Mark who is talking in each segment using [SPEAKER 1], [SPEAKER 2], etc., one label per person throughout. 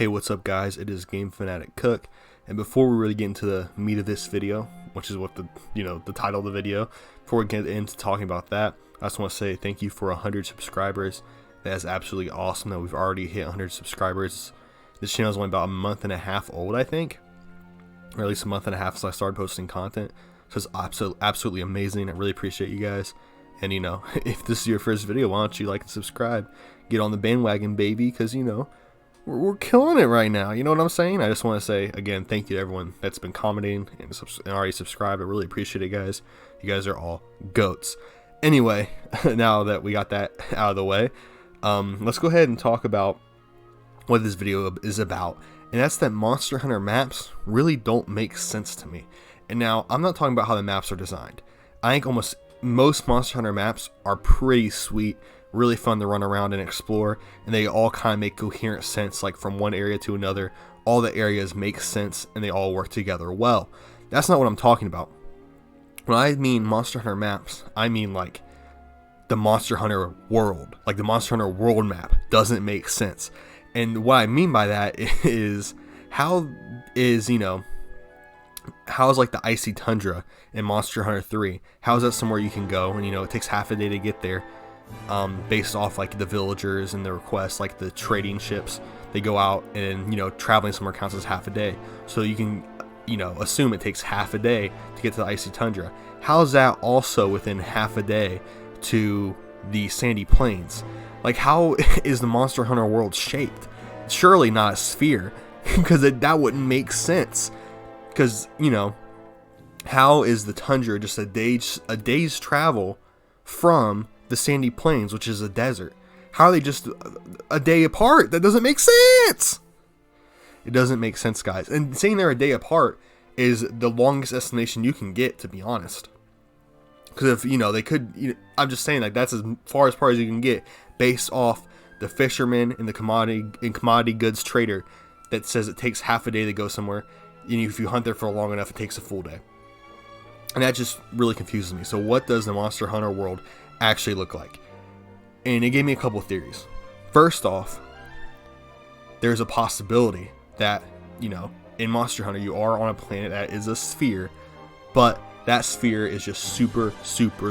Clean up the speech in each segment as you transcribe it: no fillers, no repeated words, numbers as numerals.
[SPEAKER 1] Hey, what's up guys, it is Game Fanatic Cook, and before we really get into the meat of this video, which is what the title of the video, before we get into talking about that, I just want to say thank you for 100 subscribers. That is absolutely awesome that we've already hit 100 subscribers. This channel is only about a month and a half old, I think, or at least a month and a half since I started posting content, so it's absolutely amazing. I really appreciate you guys, and if this is your first video, why don't you like and subscribe, get on the bandwagon, baby, because we're killing it right now. You know what I'm saying? I just want to say, again, thank you to everyone that's been commenting and already subscribed. I really appreciate it, guys. You guys are all goats. Anyway, now that we got that out of the way, let's go ahead and talk about what this video is about. And that's that Monster Hunter maps really don't make sense to me. And now, I'm not talking about how the maps are designed. I think almost most Monster Hunter maps are pretty sweet, really fun to run around and explore, and they all kind of make coherent sense, like from one area to another. All the areas make sense and they all work together well. That's not what I'm talking about. When I mean Monster Hunter maps, I mean like the Monster Hunter world. Like the Monster Hunter world map doesn't make sense. And what I mean by that is how is like the icy tundra in Monster Hunter 3, how is that somewhere you can go and it takes half a day to get there? Based off like the villagers and the requests, like the trading ships, they go out and traveling somewhere counts as half a day, so you can assume it takes half a day to get to the icy tundra. How's that also within half a day to the sandy plains? Like, how is the Monster Hunter world shaped? Surely not a sphere, because that wouldn't make sense. Because how is the tundra just a day's travel from the sandy plains, which is a desert? How are they just a day apart? That doesn't make sense. It doesn't make sense, guys. And saying they're a day apart is the longest destination you can get, to be honest. Because if they could, I'm just saying, like, that's as far as you can get based off the fisherman and the commodity goods trader that says it takes half a day to go somewhere. If you hunt there for long enough, it takes a full day. And that just really confuses me. So what does the Monster Hunter world actually look like? And it gave me a couple theories. First off, there's a possibility that in Monster Hunter you are on a planet that is a sphere, but that sphere is just super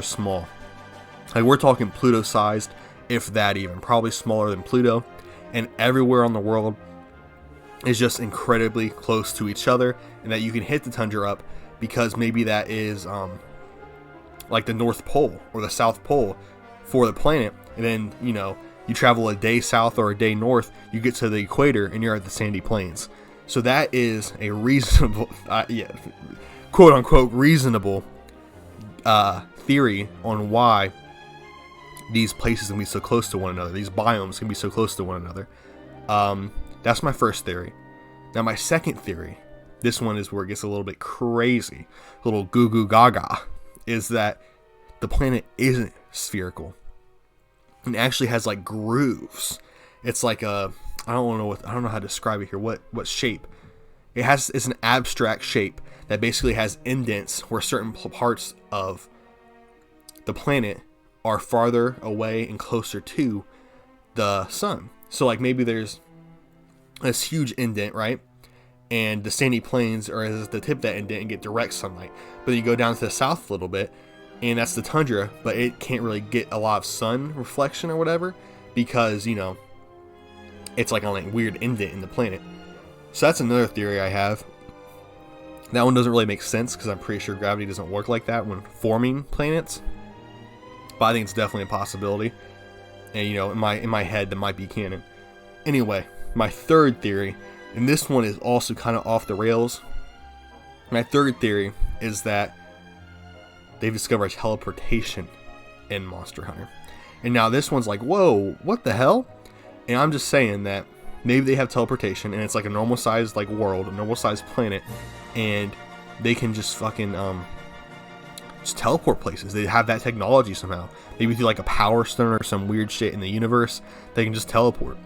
[SPEAKER 1] small. Like, we're talking Pluto sized, if that even, probably smaller than Pluto, and everywhere on the world is just incredibly close to each other, and that you can hit the tundra up because maybe that is like the North Pole or the South Pole for the planet, and then you travel a day south or a day north, you get to the equator and you're at the sandy plains. So that is a reasonable quote unquote reasonable theory on why these places can be so close to one another, these biomes can be so close to one another. That's my first theory. Now my second theory, this one is where it gets a little bit crazy, a little goo goo gaga, is that the planet isn't spherical. It actually has like grooves. It's like I don't know how to describe it here. What shape? It's an abstract shape that basically has indents where certain parts of the planet are farther away and closer to the sun. So like maybe there's this huge indent, right? And the sandy plains are at the tip of that indent and get direct sunlight. But you go down to the south a little bit, and that's the tundra, but it can't really get a lot of sun reflection or whatever because it's like a weird indent in the planet. So that's another theory I have. That one doesn't really make sense because I'm pretty sure gravity doesn't work like that when forming planets, but I think it's definitely a possibility. And in my head that might be canon. Anyway, my third theory, and this one is also kind of off the rails. My third theory is that they've discovered teleportation in Monster Hunter. And now this one's like, whoa, what the hell? And I'm just saying that maybe they have teleportation and it's like a normal sized like world, a normal sized planet, and they can just fucking just teleport places. They have that technology somehow. Maybe through like a power stone or some weird shit in the universe, they can just teleport.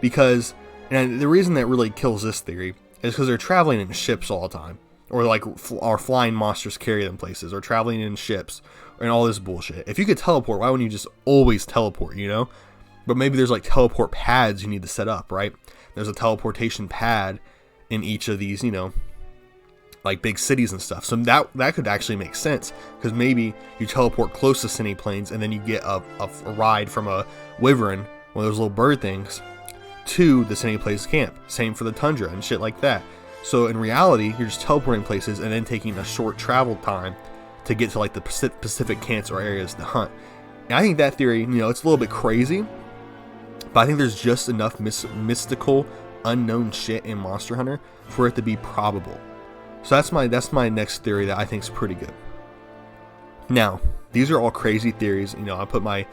[SPEAKER 1] Because, and the reason that really kills this theory is because they're traveling in ships all the time. Or like our flying monsters carry them places, or traveling in ships, and all this bullshit. If you could teleport, why wouldn't you just always teleport, But maybe there's like teleport pads you need to set up, right? there's a teleportation pad in each of these, you know, like big cities and stuff. So that could actually make sense, because maybe you teleport close to Cine Plains and then you get a ride from a wyvern, one of those little bird things, to the Cine Plains camp. Same for the tundra and shit like that. So in reality, you're just teleporting places and then taking a short travel time to get to like the Pacific camps or areas to hunt. And I think that theory, you know, it's a little bit crazy, but I think there's just enough mystical, unknown shit in Monster Hunter for it to be probable. So that's my next theory that I think is pretty good. Now, these are all crazy theories. You know, I put my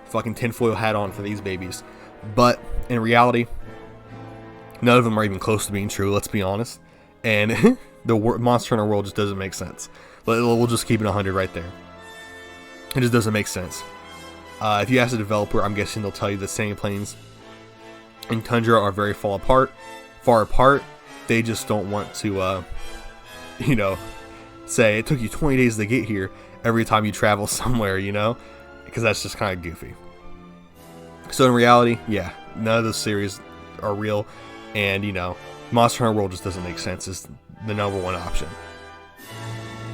[SPEAKER 1] fucking tinfoil hat on for these babies. But in reality, none of them are even close to being true, let's be honest. And the Monster Hunter world just doesn't make sense. We'll just keep it 100 right there. It just doesn't make sense. If you ask a developer, I'm guessing they'll tell you the Sandy Plains and Tundra are very far apart. They just don't want to, you know, say it took you 20 days to get here every time you travel somewhere, you know, because that's just kind of goofy. So in reality, yeah, none of those series are real, and you know, Monster Hunter World just doesn't make sense. It's the #1 option,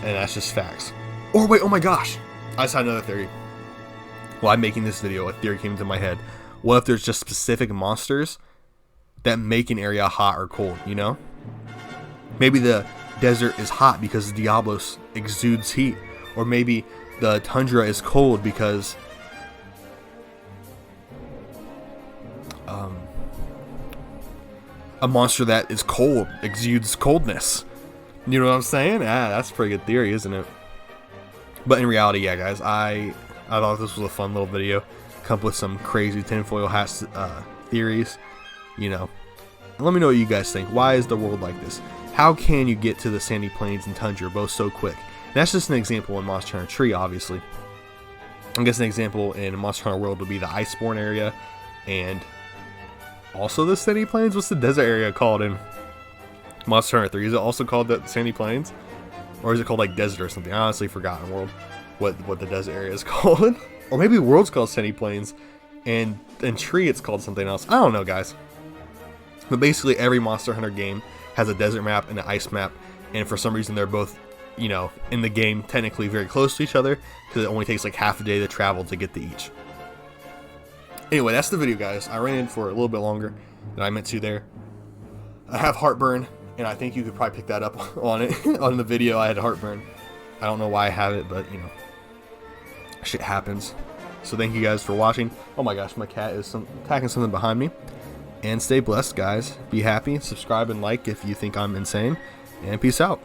[SPEAKER 1] and that's just facts. Or wait, oh my gosh, I just had another theory. While I'm making this video, a theory came into my head. What if there's just specific monsters that make an area hot or cold, you know? Maybe the desert is hot because Diablos exudes heat, or maybe the tundra is cold because a monster that is cold exudes coldness. You know what I'm saying? That's a pretty good theory, isn't it? But in reality, yeah, guys, I thought this was a fun little video. Come up with some crazy tinfoil hat theories, you know. And let me know what you guys think. Why is the world like this? How can you get to the Sandy Plains and Tundra both so quick? And that's just an example in Monster Hunter Tree, obviously. I guess an example in Monster Hunter World would be the Iceborne area, and also the Sandy Plains. What's the desert area called in Monster Hunter 3? Is it also called the Sandy Plains? Or is it called like desert or something? I honestly forgot in World what the desert area is called. Or maybe World's called Sandy Plains, and in Tree it's called something else. I don't know, guys. But basically every Monster Hunter game has a desert map and an ice map, and for some reason they're both, you know, in the game technically very close to each other, because it only takes like half a day to travel to get to each. Anyway, that's the video, guys. I ran in for a little bit longer than I meant to there. I have heartburn, and I think you could probably pick that up on it on the video. I had heartburn. I don't know why I have it, but you know, shit happens. So thank you guys for watching. Oh my gosh, my cat is attacking something behind me. And stay blessed, guys. Be happy. Subscribe and like if you think I'm insane. And peace out.